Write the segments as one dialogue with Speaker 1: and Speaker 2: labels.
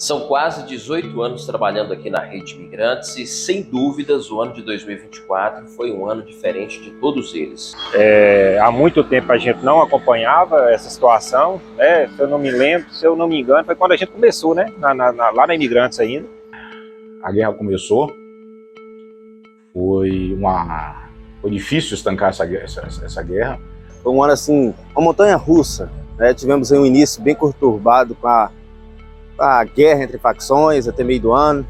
Speaker 1: São quase 18 anos trabalhando aqui na Rede Imigrantes e, sem dúvidas, o ano de 2024 foi um ano diferente de todos eles.
Speaker 2: Há muito tempo a gente não acompanhava essa situação, né? Se eu não me engano, foi quando a gente começou, né? Lá na Imigrantes ainda.
Speaker 3: A guerra começou, foi difícil estancar essa guerra.
Speaker 4: Foi um ano assim, uma montanha russa, né? Tivemos aí um início bem conturbado com a guerra entre facções até meio do ano.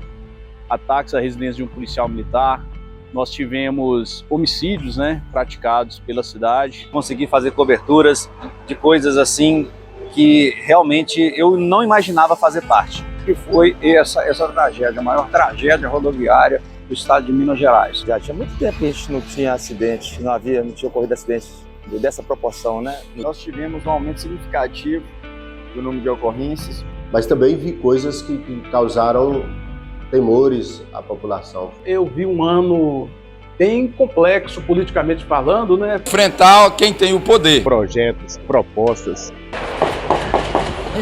Speaker 5: Ataques à residência de um policial militar. Nós tivemos homicídios, né, praticados pela cidade.
Speaker 6: Consegui fazer coberturas de coisas assim que realmente eu não imaginava fazer parte.
Speaker 7: Que foi essa tragédia, a maior tragédia rodoviária do estado de Minas Gerais.
Speaker 4: Já tinha muito tempo que a gente não tinha acidente, não tinha ocorrido acidentes dessa proporção, né?
Speaker 7: Nós tivemos um aumento significativo do número de ocorrências.
Speaker 8: Mas também vi coisas que causaram temores à população.
Speaker 9: Eu vi um ano bem complexo politicamente falando, né?
Speaker 10: Enfrentar quem tem o poder.
Speaker 2: Projetos, propostas.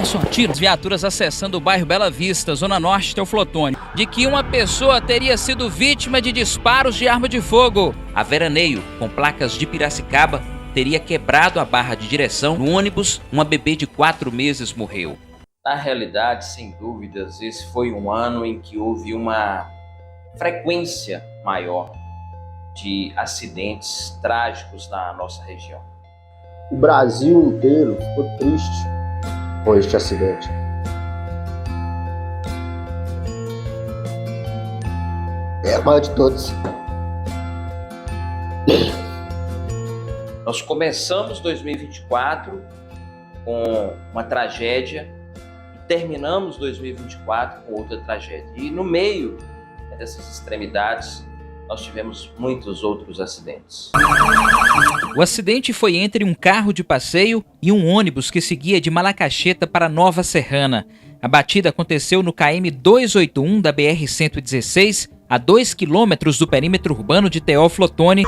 Speaker 11: São tiros, viaturas acessando o bairro Bela Vista, zona norte de Teoflotone, de que uma pessoa teria sido vítima de disparos de arma de fogo. A veraneio, com placas de Piracicaba, teria quebrado a barra de direção no ônibus. Uma bebê de 4 meses morreu.
Speaker 1: Na realidade, sem dúvidas, esse foi um ano em que houve uma frequência maior de acidentes trágicos na nossa região.
Speaker 8: O Brasil inteiro ficou triste com este acidente. É a maior de todos.
Speaker 1: Nós começamos 2024 com uma tragédia, terminamos 2024 com outra tragédia. E no meio dessas extremidades, nós tivemos muitos outros acidentes.
Speaker 11: O acidente foi entre um carro de passeio e um ônibus que seguia de Malacaxeta para Nova Serrana. A batida aconteceu no KM 281 da BR-116, a 2 quilômetros do perímetro urbano de Teoflotone.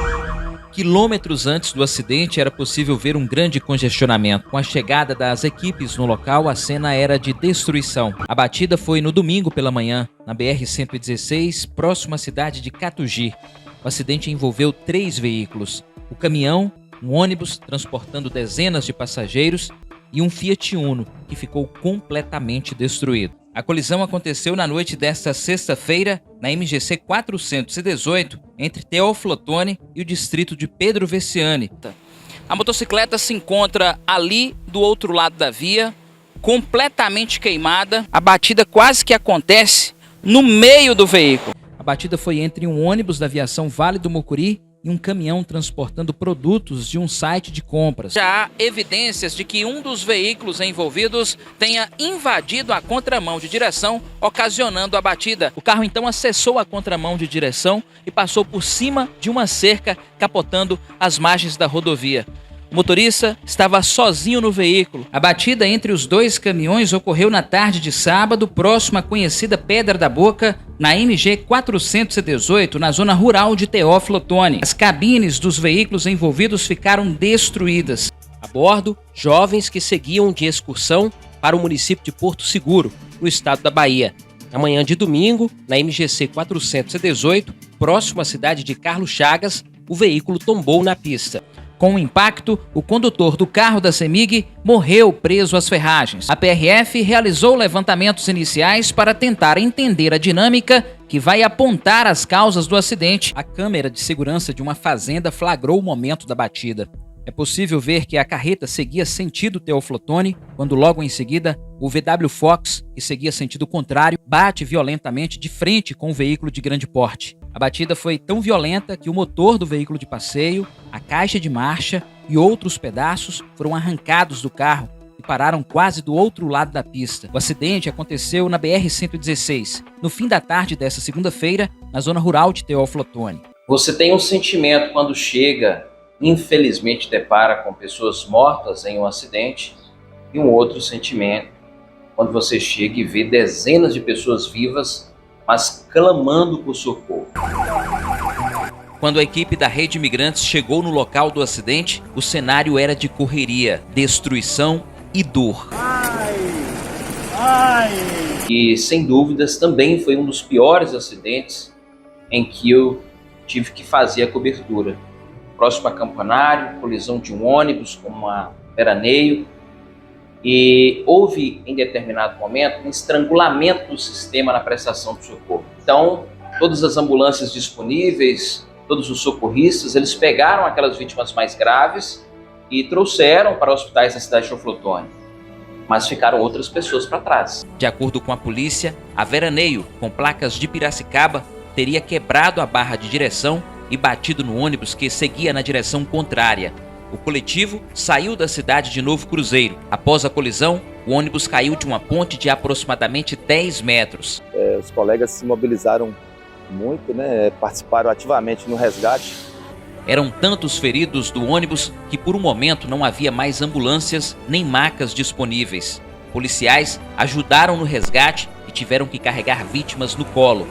Speaker 11: Quilômetros antes do acidente, era possível ver um grande congestionamento. Com a chegada das equipes no local, a cena era de destruição. A batida foi no domingo pela manhã, na BR-116, próximo à cidade de Catugi. O acidente envolveu 3 veículos. O caminhão, um ônibus transportando dezenas de passageiros e um Fiat Uno, que ficou completamente destruído. A colisão aconteceu na noite desta sexta-feira, na MGC 418, entre Teoflotone e o distrito de Pedro Veciani. A motocicleta se encontra ali do outro lado da via, completamente queimada. A batida quase que acontece no meio do veículo. A batida foi entre um ônibus da aviação Vale do Mucuri e um caminhão transportando produtos de um site de compras. Já há evidências de que um dos veículos envolvidos tenha invadido a contramão de direção, ocasionando a batida. O carro então acessou a contramão de direção e passou por cima de uma cerca, capotando as margens da rodovia. O motorista estava sozinho no veículo. A batida entre os 2 caminhões ocorreu na tarde de sábado, próximo à conhecida Pedra da Boca, na MG 418, na zona rural de Teoflotone. As cabines dos veículos envolvidos ficaram destruídas. A bordo, jovens que seguiam de excursão para o município de Porto Seguro, no estado da Bahia. Na manhã de domingo, na MGC 418, próximo à cidade de Carlos Chagas, o veículo tombou na pista. Com o impacto, o condutor do carro da CEMIG morreu preso às ferragens. A PRF realizou levantamentos iniciais para tentar entender a dinâmica que vai apontar as causas do acidente. A câmera de segurança de uma fazenda flagrou o momento da batida. É possível ver que a carreta seguia sentido Teoflotone, quando logo em seguida o VW Fox, que seguia sentido contrário, bate violentamente de frente com um veículo de grande porte. A batida foi tão violenta que o motor do veículo de passeio, a caixa de marcha e outros pedaços foram arrancados do carro e pararam quase do outro lado da pista. O acidente aconteceu na BR-116, no fim da tarde desta segunda-feira, na zona rural de Teoflotone.
Speaker 1: Você tem um sentimento quando chega, infelizmente depara com pessoas mortas em um acidente, e um outro sentimento quando você chega e vê dezenas de pessoas vivas, mas clamando por socorro.
Speaker 11: Quando a equipe da Rede Imigrantes chegou no local do acidente, o cenário era de correria, destruição e dor.
Speaker 7: Ai!
Speaker 1: E, sem dúvidas, também foi um dos piores acidentes em que eu tive que fazer a cobertura. Próximo a Campanário, colisão de um ônibus com uma veraneio, e houve, em determinado momento, um estrangulamento do sistema na prestação de socorro. Então, todas as ambulâncias disponíveis, todos os socorristas, eles pegaram aquelas vítimas mais graves e trouxeram para hospitais da cidade de Teoflotone, mas ficaram outras pessoas para trás.
Speaker 11: De acordo com a polícia, a veraneio, com placas de Piracicaba, teria quebrado a barra de direção e batido no ônibus que seguia na direção contrária. O coletivo saiu da cidade de Novo Cruzeiro. Após a colisão, o ônibus caiu de uma ponte de aproximadamente 10 metros.
Speaker 4: Os colegas se mobilizaram muito, participaram ativamente no resgate.
Speaker 11: Eram tantos feridos do ônibus que por um momento não havia mais ambulâncias nem macas disponíveis. Policiais ajudaram no resgate e tiveram que carregar vítimas no colo.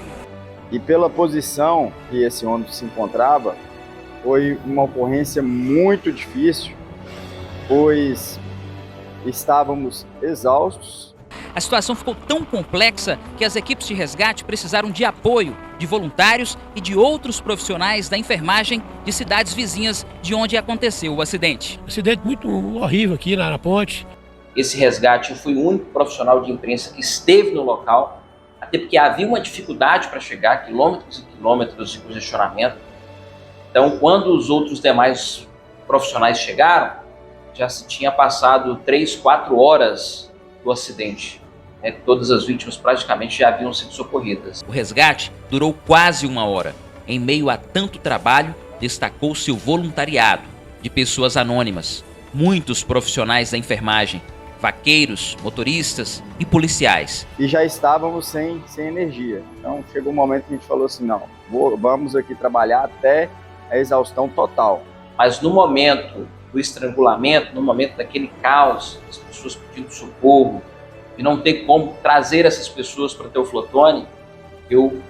Speaker 7: E pela posição que esse ônibus se encontrava, foi uma ocorrência muito difícil, pois estávamos exaustos.
Speaker 11: A situação ficou tão complexa que as equipes de resgate precisaram de apoio de voluntários e de outros profissionais da enfermagem de cidades vizinhas de onde aconteceu o acidente.
Speaker 12: Acidente muito horrível aqui na ponte.
Speaker 1: Esse resgate, eu fui o único profissional de imprensa que esteve no local, até porque havia uma dificuldade para chegar, quilômetros e quilômetros de congestionamento. Então, quando os outros demais profissionais chegaram, já se tinha passado 3, 4 horas do acidente. Todas as vítimas praticamente já haviam sido socorridas.
Speaker 11: O resgate durou quase 1 hora. Em meio a tanto trabalho, destacou-se o voluntariado de pessoas anônimas, muitos profissionais da enfermagem, vaqueiros, motoristas e policiais.
Speaker 7: E já estávamos sem energia. Então, chegou um momento que a gente falou assim, não, vamos aqui trabalhar até a exaustão total.
Speaker 1: Mas no momento do estrangulamento, no momento daquele caos, as pessoas pedindo socorro, e não ter como trazer essas pessoas para Teoflotone, eu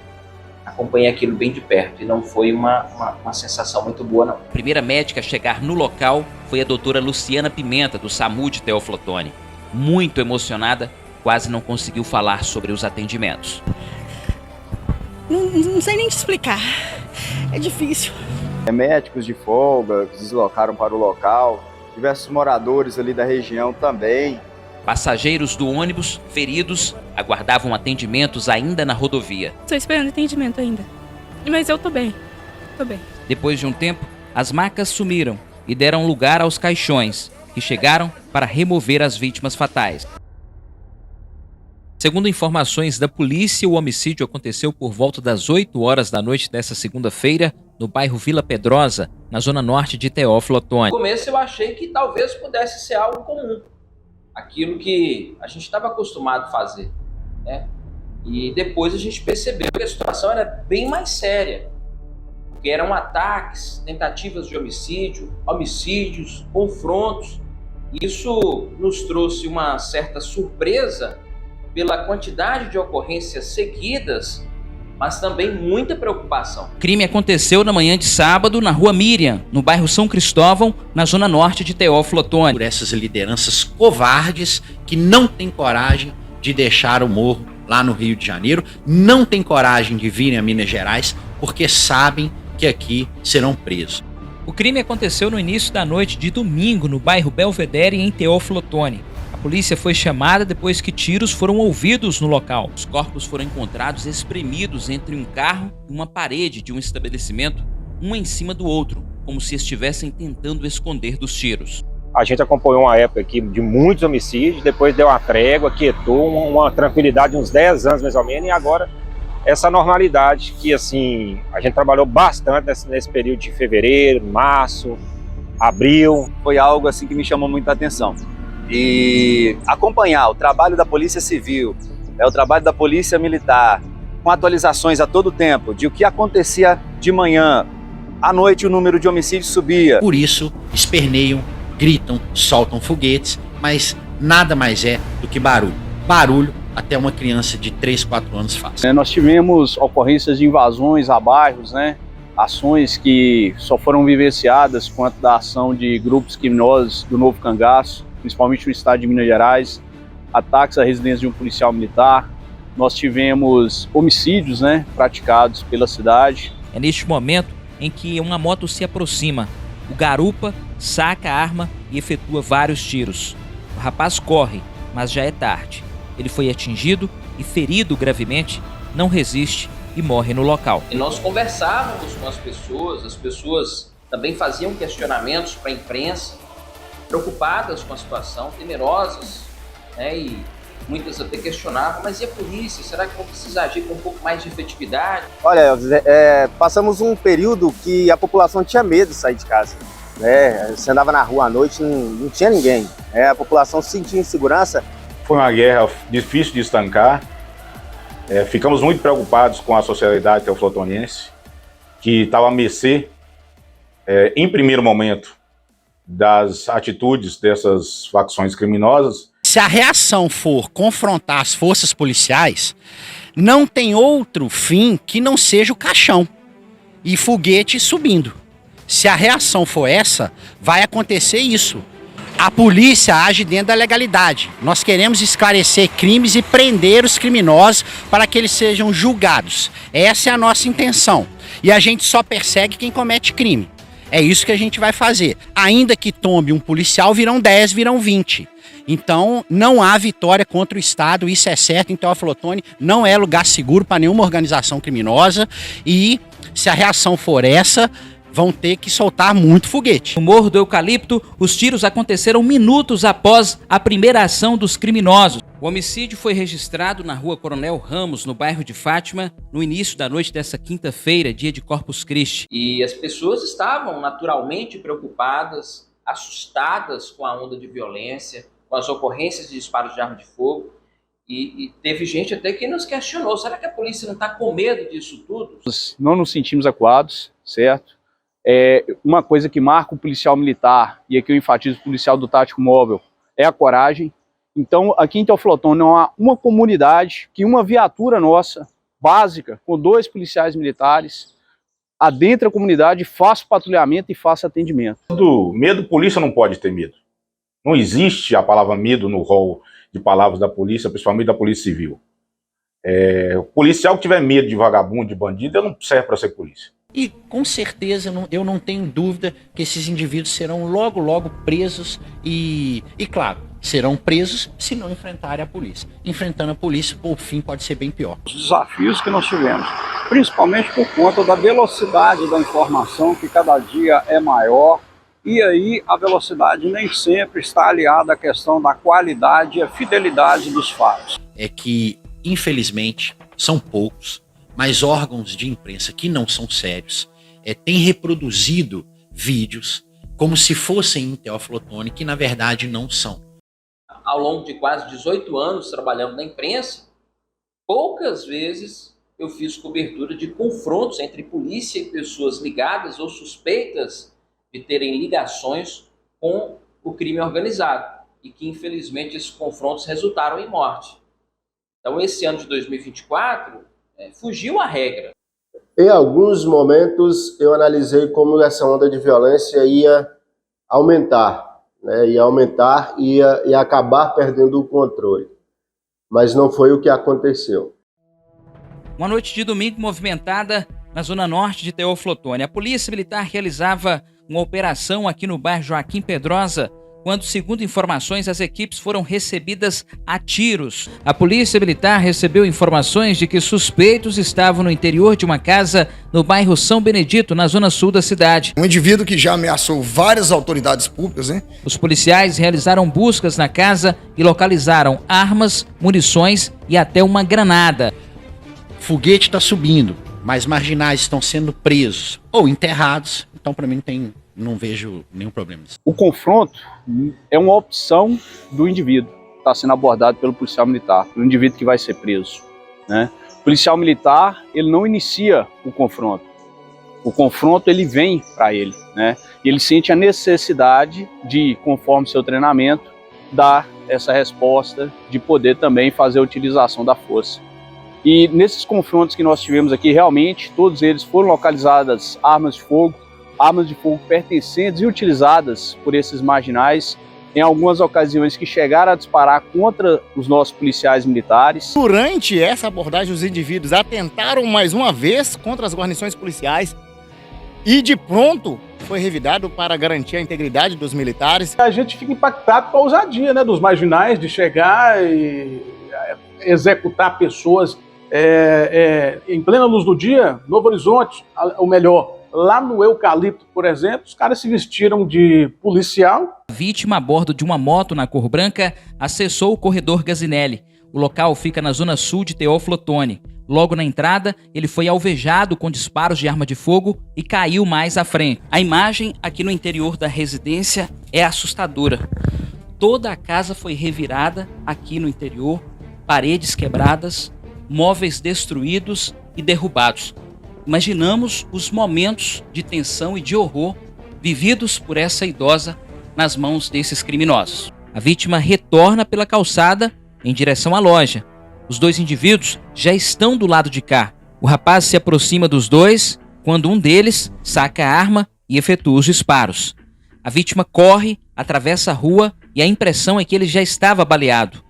Speaker 1: acompanhei aquilo bem de perto e não foi uma sensação muito boa, não.
Speaker 11: A primeira médica a chegar no local foi a doutora Luciana Pimenta, do SAMU de Teoflotone. Muito emocionada, quase não conseguiu falar sobre os atendimentos.
Speaker 13: Não sei nem te explicar, é difícil.
Speaker 7: Médicos de folga que deslocaram para o local, diversos moradores ali da região também.
Speaker 11: Passageiros do ônibus, feridos, aguardavam atendimentos ainda na rodovia.
Speaker 13: Estou esperando atendimento ainda, mas eu tô bem.
Speaker 11: Depois de um tempo, as macas sumiram e deram lugar aos caixões, que chegaram para remover as vítimas fatais. Segundo informações da polícia, o homicídio aconteceu por volta das 8 horas da noite dessa segunda-feira, no bairro Vila Pedrosa, na zona norte de Teoflotone.
Speaker 1: No começo eu achei que talvez pudesse ser algo comum, aquilo que a gente estava acostumado a fazer, E depois a gente percebeu que a situação era bem mais séria, porque eram ataques, tentativas de homicídio, homicídios, confrontos. Isso nos trouxe uma certa surpresa pela quantidade de ocorrências seguidas, mas também muita preocupação.
Speaker 11: O crime aconteceu na manhã de sábado na Rua Miriam, no bairro São Cristóvão, na zona norte de Teoflotone.
Speaker 14: Por essas lideranças covardes que não têm coragem de deixar o morro lá no Rio de Janeiro, não têm coragem de virem a Minas Gerais, porque sabem que aqui serão presos.
Speaker 11: O crime aconteceu no início da noite de domingo, no bairro Belvedere, em Teoflotone. A polícia foi chamada depois que tiros foram ouvidos no local. Os corpos foram encontrados espremidos entre um carro e uma parede de um estabelecimento, um em cima do outro, como se estivessem tentando esconder dos tiros.
Speaker 2: A gente acompanhou uma época aqui de muitos homicídios, depois deu uma trégua, quietou, uma tranquilidade de uns 10 anos mais ou menos, e agora essa normalidade que assim, a gente trabalhou bastante nesse período de fevereiro, março, abril.
Speaker 6: Foi algo assim que me chamou muita atenção. E acompanhar o trabalho da Polícia Civil, o trabalho da Polícia Militar, com atualizações a todo tempo de o que acontecia de manhã, à noite o número de homicídios subia.
Speaker 14: Por isso, esperneiam, gritam, soltam foguetes, mas nada mais é do que barulho. Barulho até uma criança de 3, 4 anos faz.
Speaker 5: Nós tivemos ocorrências de invasões a bairros, ações que só foram vivenciadas quanto da ação de grupos criminosos do Novo Cangaço, principalmente no estado de Minas Gerais, ataques à residência de um policial militar, nós tivemos homicídios, né, praticados pela cidade.
Speaker 11: É neste momento em que uma moto se aproxima. O garupa saca a arma e efetua vários tiros. O rapaz corre, mas já é tarde. Ele foi atingido e ferido gravemente, não resiste e morre no local.
Speaker 1: E nós conversávamos com as pessoas também faziam questionamentos para a imprensa, preocupadas com a situação, temerosas, né, e muitas até questionavam, mas e a polícia? Será que não precisa agir com um pouco mais de efetividade?
Speaker 4: Olha, passamos um período que a população tinha medo de sair de casa. Né? Você andava na rua à noite, não tinha ninguém. A população se sentia insegurança.
Speaker 3: Foi uma guerra difícil de estancar. Ficamos muito preocupados com a sociedade teoflotoniense, que estava a mercê, em primeiro momento, das atitudes dessas facções criminosas.
Speaker 14: Se a reação for confrontar as forças policiais, não tem outro fim que não seja o caixão e foguete subindo. Se a reação for essa, vai acontecer isso. A polícia age dentro da legalidade. Nós queremos esclarecer crimes e prender os criminosos para que eles sejam julgados. Essa é a nossa intenção. E a gente só persegue quem comete crime. É isso que a gente vai fazer. Ainda que tombe um policial, virão 10, virão 20. Então, não há vitória contra o Estado, isso é certo. Em Teófilo Otoni não é lugar seguro para nenhuma organização criminosa. E se a reação for essa, vão ter que soltar muito foguete.
Speaker 11: No Morro do Eucalipto, os tiros aconteceram minutos após a primeira ação dos criminosos. O homicídio foi registrado na rua Coronel Ramos, no bairro de Fátima, no início da noite dessa quinta-feira, dia de Corpus Christi.
Speaker 1: E as pessoas estavam naturalmente preocupadas, assustadas com a onda de violência, com as ocorrências de disparos de arma de fogo. E teve gente até que nos questionou, será que a polícia não está com medo disso tudo?
Speaker 5: Nós não nos sentimos acuados, certo? Uma coisa que marca o policial militar, e aqui eu enfatizo o policial do tático móvel, é a coragem. Então, aqui em Teófilo Otoni não há uma comunidade que uma viatura nossa, básica, com 2 policiais militares, adentra a comunidade, faça o patrulhamento e faça atendimento.
Speaker 3: Medo, polícia não pode ter medo. Não existe a palavra medo no rol de palavras da polícia, principalmente da polícia civil. O policial que tiver medo de vagabundo, de bandido, ele não serve para ser polícia.
Speaker 14: E com certeza eu não tenho dúvida que esses indivíduos serão logo presos e claro, serão presos se não enfrentarem a polícia. Enfrentando a polícia, por fim, pode ser bem pior.
Speaker 5: Os desafios que nós tivemos, principalmente por conta da velocidade da informação, que cada dia é maior, e aí a velocidade nem sempre está aliada à questão da qualidade e a fidelidade dos fatos.
Speaker 14: É que, infelizmente, são poucos, mas órgãos de imprensa que não são sérios têm reproduzido vídeos como se fossem em Teófilo Otoni, que na verdade não são.
Speaker 1: Ao longo de quase 18 anos trabalhando na imprensa, poucas vezes eu fiz cobertura de confrontos entre polícia e pessoas ligadas ou suspeitas de terem ligações com o crime organizado e que infelizmente esses confrontos resultaram em morte. Então esse ano de 2024 fugiu à regra.
Speaker 8: Em alguns momentos eu analisei como essa onda de violência ia aumentar, né? Ia acabar perdendo o controle. Mas não foi o que aconteceu.
Speaker 11: Uma noite de domingo movimentada na zona norte de Teófilo Otoni. A polícia militar realizava uma operação aqui no bairro Joaquim Pedrosa, quando, segundo informações, as equipes foram recebidas a tiros. A polícia militar recebeu informações de que suspeitos estavam no interior de uma casa no bairro São Benedito, na zona sul da cidade.
Speaker 10: Um indivíduo que já ameaçou várias autoridades públicas, né?
Speaker 11: Os policiais realizaram buscas na casa e localizaram armas, munições e até uma granada.
Speaker 14: Foguete está subindo, mas marginais estão sendo presos ou enterrados, então para mim não vejo nenhum problema.
Speaker 5: O confronto é uma opção do indivíduo que está sendo abordado pelo policial militar, o indivíduo que vai ser preso, né? O policial militar, ele não inicia o confronto. O confronto, ele vem para ele, né? E ele sente a necessidade de, conforme seu treinamento, dar essa resposta, de poder também fazer a utilização da força. E nesses confrontos que nós tivemos aqui, realmente, todos eles foram localizadas armas de fogo pertencentes e utilizadas por esses marginais em algumas ocasiões que chegaram a disparar contra os nossos policiais militares.
Speaker 10: Durante essa abordagem, os indivíduos atentaram mais uma vez contra as guarnições policiais e de pronto foi revidado para garantir a integridade dos militares.
Speaker 9: A gente fica impactado com a ousadia, né, dos marginais de chegar e executar pessoas em plena luz do dia, Novo Horizonte, ou melhor, lá no Eucalipto, por exemplo, os caras se vestiram de policial.
Speaker 11: A vítima, a bordo de uma moto na cor branca, acessou o corredor Gazinelli. O local fica na zona sul de Teófilo Otoni. Logo na entrada, ele foi alvejado com disparos de arma de fogo e caiu mais à frente. A imagem aqui no interior da residência é assustadora. Toda a casa foi revirada aqui no interior, paredes quebradas, móveis destruídos e derrubados. Imaginamos os momentos de tensão e de horror vividos por essa idosa nas mãos desses criminosos. A vítima retorna pela calçada em direção à loja. Os dois indivíduos já estão do lado de cá. O rapaz se aproxima dos dois quando um deles saca a arma e efetua os disparos. A vítima corre, atravessa a rua e a impressão é que ele já estava baleado.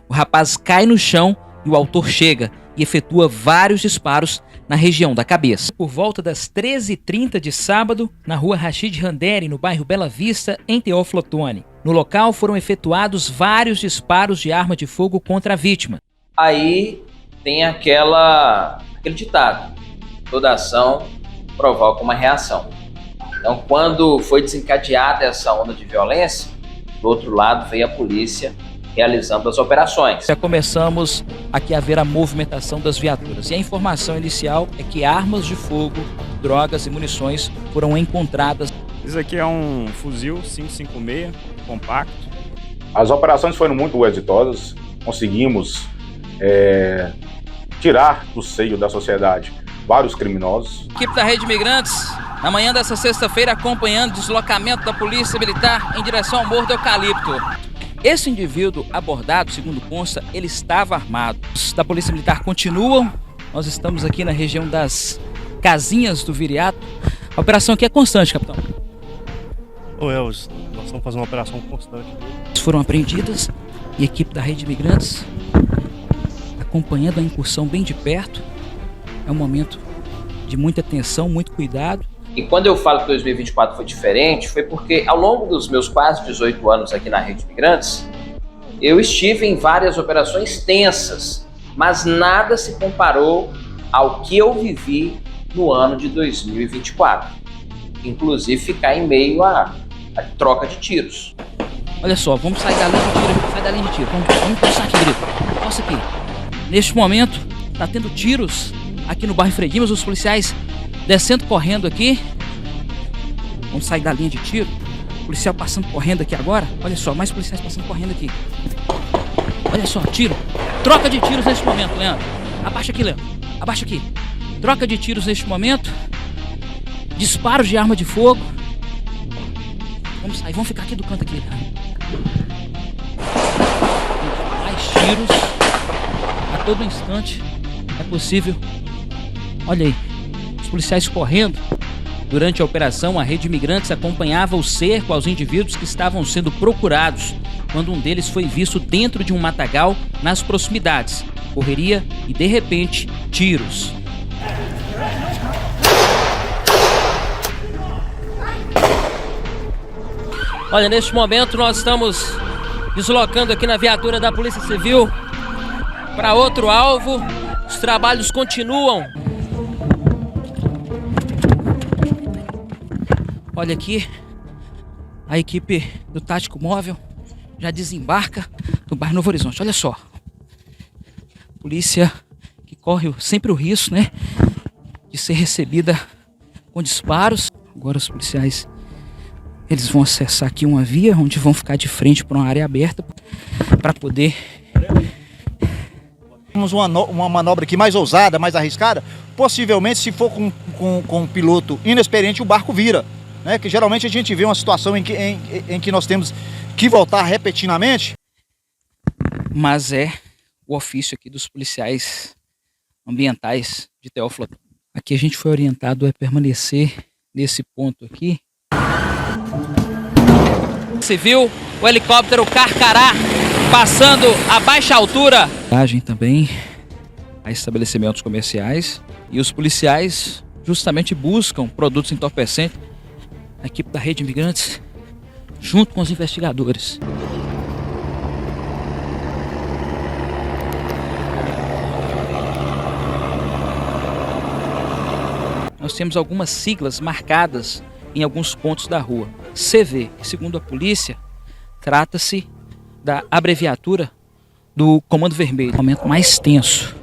Speaker 11: O rapaz cai no chão e o autor chega e efetua vários disparos na região da cabeça. Por volta das 13h30 de sábado, na rua Rashid Randeri, no bairro Bela Vista, em Teófilo Otoni. No local foram efetuados vários disparos de arma de fogo contra a vítima.
Speaker 1: Aí tem aquele ditado: toda ação provoca uma reação. Então, quando foi desencadeada essa onda de violência, do outro lado veio a polícia realizando as operações.
Speaker 11: Já começamos aqui a ver a movimentação das viaturas e a informação inicial é que armas de fogo, drogas e munições foram encontradas.
Speaker 2: Isso aqui é um fuzil 5.56 compacto.
Speaker 3: As operações foram muito exitosas, conseguimos tirar do seio da sociedade vários criminosos.
Speaker 11: Equipe da Rede Imigrantes, na manhã dessa sexta-feira, acompanhando o deslocamento da Polícia Militar em direção ao Morro do Eucalipto. Esse indivíduo abordado, segundo consta, ele estava armado. Os da Polícia Militar continuam. Nós estamos aqui na região das Casinhas do Viriato. A operação aqui é constante, capitão.
Speaker 15: Nós estamos fazendo uma operação constante.
Speaker 11: Foram apreendidas e a equipe da Rede Imigrantes acompanhando a incursão bem de perto. É um momento de muita atenção, muito cuidado.
Speaker 1: E quando eu falo que 2024 foi diferente, foi porque ao longo dos meus quase 18 anos aqui na Rede Imigrantes, eu estive em várias operações tensas, mas nada se comparou ao que eu vivi no ano de 2024. Inclusive ficar em meio à troca de tiros.
Speaker 11: Olha só, vamos sair da linha de tiro, sai da linha de tiro. Vamos passar aqui, Brito. Passa aqui. Neste momento, tá tendo tiros aqui no bairro Fredimas, os policiais descendo correndo aqui. Vamos sair da linha de tiro. O policial passando correndo aqui agora. Olha só, mais policiais passando correndo aqui. Olha só, tiro. Troca de tiros neste momento, Leandro. Abaixa aqui, Leandro. Abaixa aqui. Troca de tiros neste momento. Disparos de arma de fogo. Vamos sair, vamos ficar aqui do canto aqui, Leandro. Mais tiros. A todo instante é possível. Olha aí. Policiais correndo. Durante a operação, a Rede Imigrantes acompanhava o cerco aos indivíduos que estavam sendo procurados, quando um deles foi visto dentro de um matagal nas proximidades. Correria e, de repente, tiros. Olha, neste momento nós estamos deslocando aqui na viatura da Polícia Civil para outro alvo. Os trabalhos continuam. Olha aqui, a equipe do Tático Móvel já desembarca no bairro Novo Horizonte. Olha só, polícia que corre sempre o risco, né, de ser recebida com disparos. Agora os policiais, eles vão acessar aqui uma via onde vão ficar de frente para uma área aberta para poder...
Speaker 10: Temos uma manobra aqui mais ousada, mais arriscada. Possivelmente, se for com um piloto inexperiente, o barco vira. Né, que geralmente a gente vê uma situação em que nós temos que voltar repentinamente.
Speaker 11: Mas é o ofício aqui dos policiais ambientais de Teófilo. Aqui a gente foi orientado a permanecer nesse ponto aqui. Civil, o helicóptero Carcará passando a baixa altura. Também a estabelecimentos comerciais e os policiais justamente buscam produtos entorpecentes. A equipe da Rede Imigrantes junto com os investigadores. Nós temos algumas siglas marcadas em alguns pontos da rua. CV, que segundo a polícia, trata-se da abreviatura do Comando Vermelho. Momento mais tenso,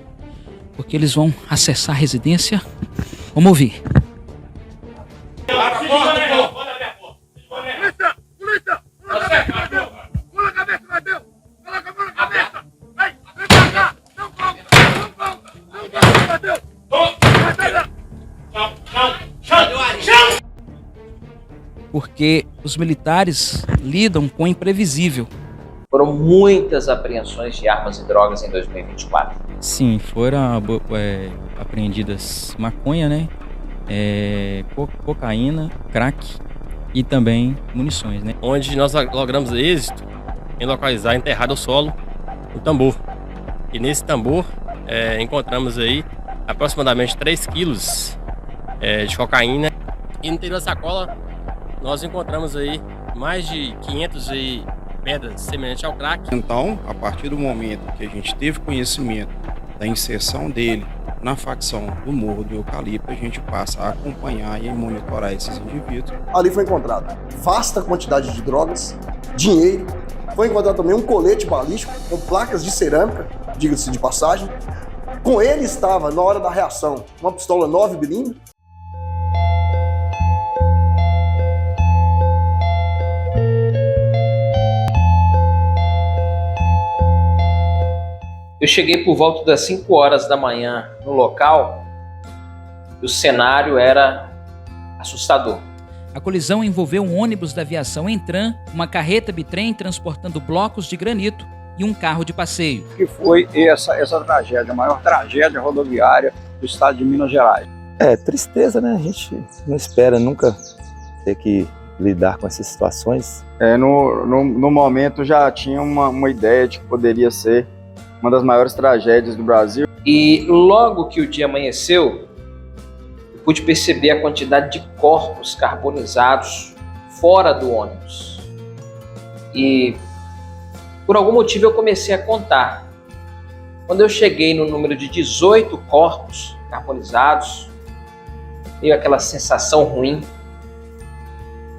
Speaker 11: porque eles vão acessar a residência. Vamos ouvir. Porque os militares lidam com o imprevisível.
Speaker 1: Foram muitas apreensões de armas e drogas em 2024.
Speaker 16: Sim, foram apreendidas maconha, né? Cocaína, crack e também munições, né?
Speaker 15: Onde nós logramos êxito em localizar enterrado ao solo um tambor. E nesse tambor encontramos aí aproximadamente 3 quilos de cocaína. E no interior da sacola nós encontramos aí mais de 500 pedras semelhantes ao crack.
Speaker 17: Então, a partir do momento que a gente teve conhecimento da inserção dele na facção do Morro do Eucalipto, a gente passa a acompanhar e monitorar esses indivíduos.
Speaker 18: Ali foi encontrado vasta quantidade de drogas, dinheiro, foi encontrado também um colete balístico com placas de cerâmica, diga-se de passagem. Com ele estava, na hora da reação, uma pistola 9mm.
Speaker 1: Eu cheguei por volta das 5 horas da manhã no local e o cenário era assustador.
Speaker 11: A colisão envolveu um ônibus da aviação Entran, uma carreta bitrem transportando blocos de granito e um carro de passeio.
Speaker 7: Que foi essa tragédia, a maior tragédia rodoviária do estado de Minas Gerais.
Speaker 19: Tristeza, né? A gente não espera nunca ter que lidar com essas situações.
Speaker 7: No momento já tinha uma ideia de que poderia ser uma das maiores tragédias do Brasil.
Speaker 1: E logo que o dia amanheceu, eu pude perceber a quantidade de corpos carbonizados fora do ônibus. E por algum motivo eu comecei a contar. Quando eu cheguei no número de 18 corpos carbonizados, veio aquela sensação ruim.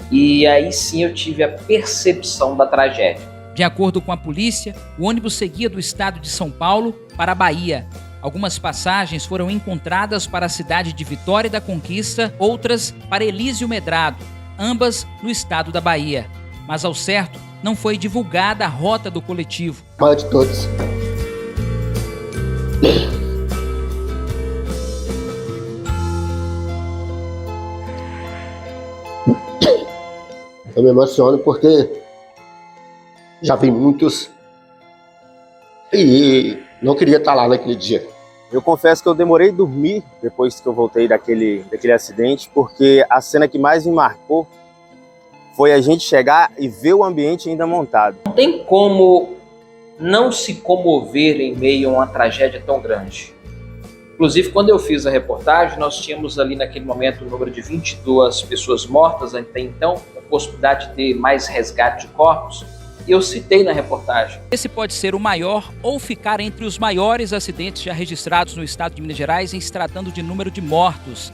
Speaker 1: E aí sim eu tive a percepção da tragédia.
Speaker 11: De acordo com a polícia, o ônibus seguia do estado de São Paulo para a Bahia. Algumas passagens foram encontradas para a cidade de Vitória da Conquista, outras para Elísio Medrado, ambas no estado da Bahia. Mas ao certo, não foi divulgada a rota do coletivo.
Speaker 8: Maior de todos. Eu me emociono porque já vi muitos e não queria estar lá naquele dia.
Speaker 4: Eu confesso que eu demorei a dormir depois que eu voltei daquele acidente, porque a cena que mais me marcou foi a gente chegar e ver o ambiente ainda montado.
Speaker 1: Não tem como não se comover em meio a uma tragédia tão grande. Inclusive, quando eu fiz a reportagem, nós tínhamos ali naquele momento um número de 22 pessoas mortas até então, com possibilidade de ter mais resgate de corpos. E eu citei na reportagem.
Speaker 11: Esse pode ser o maior ou ficar entre os maiores acidentes já registrados no estado de Minas Gerais em se tratando de número de mortos.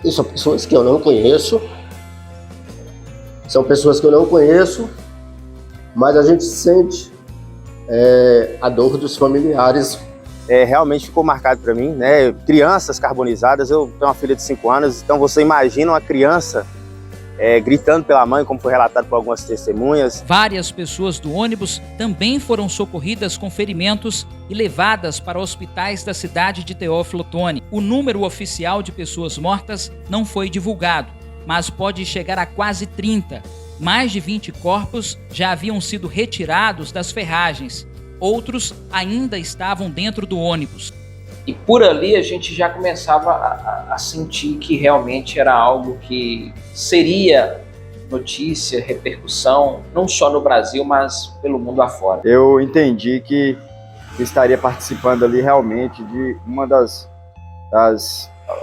Speaker 8: E são pessoas que eu não conheço. São pessoas que eu não conheço, mas a gente sente a dor dos familiares.
Speaker 4: Realmente ficou marcado para mim, né? Crianças carbonizadas, eu tenho uma filha de 5 anos, então você imagina uma criança gritando pela mãe, como foi relatado por algumas testemunhas.
Speaker 11: Várias pessoas do ônibus também foram socorridas com ferimentos e levadas para hospitais da cidade de Teófilo Otoni. O número oficial de pessoas mortas não foi divulgado, mas pode chegar a quase 30. Mais de 20 corpos já haviam sido retirados das ferragens. Outros ainda estavam dentro do ônibus.
Speaker 1: E por ali a gente já começava a sentir que realmente era algo que seria notícia, repercussão, não só no Brasil, mas pelo mundo afora.
Speaker 7: Eu entendi que estaria participando ali realmente de uma das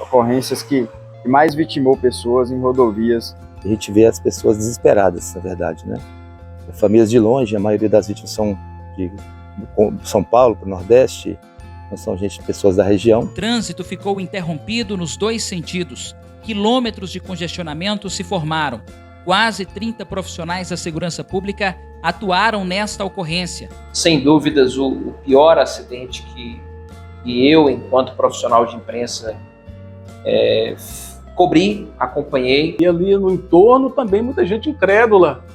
Speaker 7: ocorrências que mais vitimou pessoas em rodovias.
Speaker 19: A gente vê as pessoas desesperadas, na verdade, né? Famílias de longe, a maioria das vítimas são de São Paulo, para o Nordeste, não são pessoas da região.
Speaker 11: O trânsito ficou interrompido nos dois sentidos. Quilômetros de congestionamento se formaram. Quase 30 profissionais da segurança pública atuaram nesta ocorrência.
Speaker 1: Sem dúvidas, o pior acidente que eu, enquanto profissional de imprensa, cobri, acompanhei.
Speaker 9: E ali no entorno também muita gente incrédula,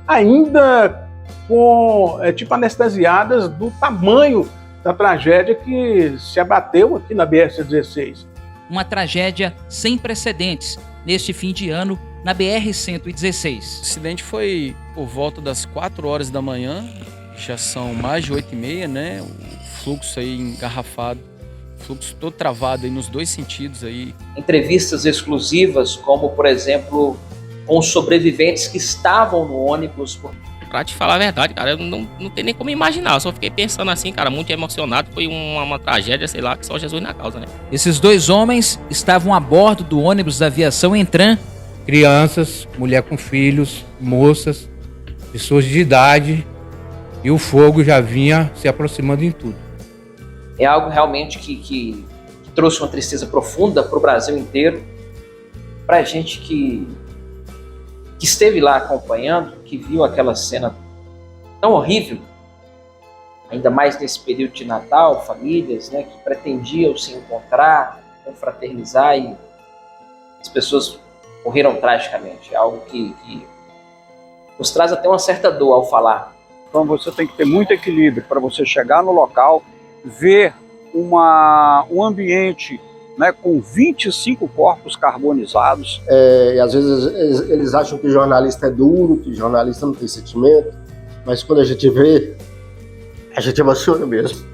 Speaker 9: ainda com tipo anestesiadas do tamanho da tragédia que se abateu aqui na BR-116.
Speaker 11: Uma tragédia sem precedentes neste fim de ano na BR-116.
Speaker 20: O acidente foi por volta das 4 horas da manhã, já são mais de 8h30, né? O fluxo aí engarrafado, fluxo todo travado aí nos dois sentidos aí.
Speaker 1: Entrevistas exclusivas, como por exemplo, com os sobreviventes que estavam no ônibus.
Speaker 15: Pra te falar a verdade, cara, eu não tenho nem como imaginar, eu só fiquei pensando assim, cara, muito emocionado, foi uma tragédia, sei lá, que só Jesus na causa, né?
Speaker 11: Esses dois homens estavam a bordo do ônibus da aviação Entran.
Speaker 21: Crianças, mulher com filhos, moças, pessoas de idade, e o fogo já vinha se aproximando em tudo.
Speaker 1: É algo realmente que trouxe uma tristeza profunda para o Brasil inteiro, para a gente que esteve lá acompanhando, que viu aquela cena tão horrível, ainda mais nesse período de Natal, famílias, né, que pretendiam se encontrar, confraternizar, e as pessoas morreram tragicamente. É algo que nos traz até uma certa dor ao falar.
Speaker 5: Então você tem que ter muito equilíbrio para você chegar no local, ver um ambiente, né, com 25 corpos carbonizados.
Speaker 8: E às vezes eles acham que jornalista é duro, que jornalista não tem sentimento, mas quando a gente vê, a gente emociona mesmo.